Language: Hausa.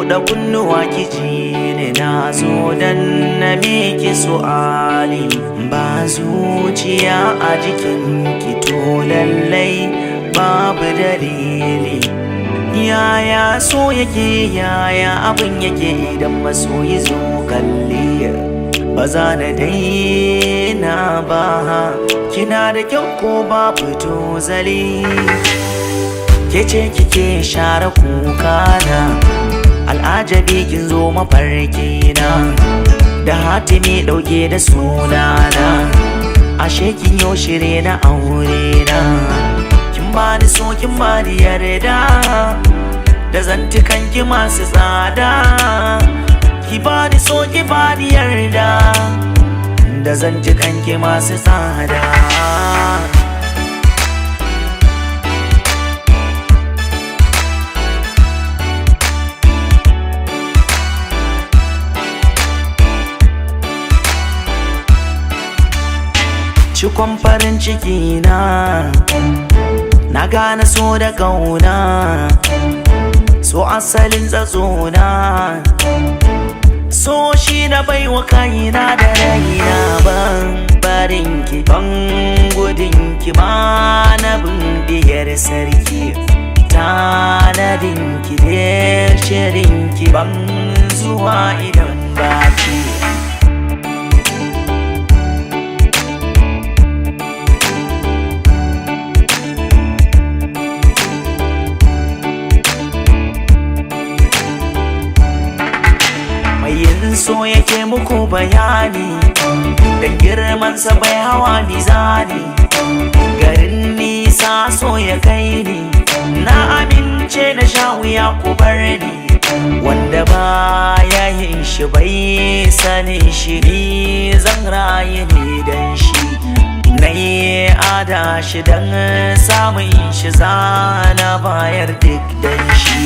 buɗe kunnuwa kiji ne na zo dan na miki su'ali ba zuciya a jikin to lallai babu dalili yaya so yake yaya abin yake idan masoyi zo kalli ba za na daina ba kina da kyau ko ba fito zali ke ce kike share kuka na al'ajabi kin zo mafarki na da hatimi dauke da sunana ashe kin yo shirye na aure na kin bani so kin bani yarda da zantukan ki masu tsada ki bani so ki bani yarda da zantukan ki masu tsada cikon farin ciki na gane so da kauna so asalin tsatsona so shi na baiwa kaina da raina ban barinki ban gudunki ba na bindiyar sarki tanadinki da shirinki ban zuwa idan baki yin so yake muku bayani da girmansa bai hawa mizani garin nisa so ya kai ni na amince na sha wuya ku bar ni wanda ba ya yin shi bai sanin shi ni zan rayu ne dan shi na yi adashi dan samun shi zana bayar duk dan shi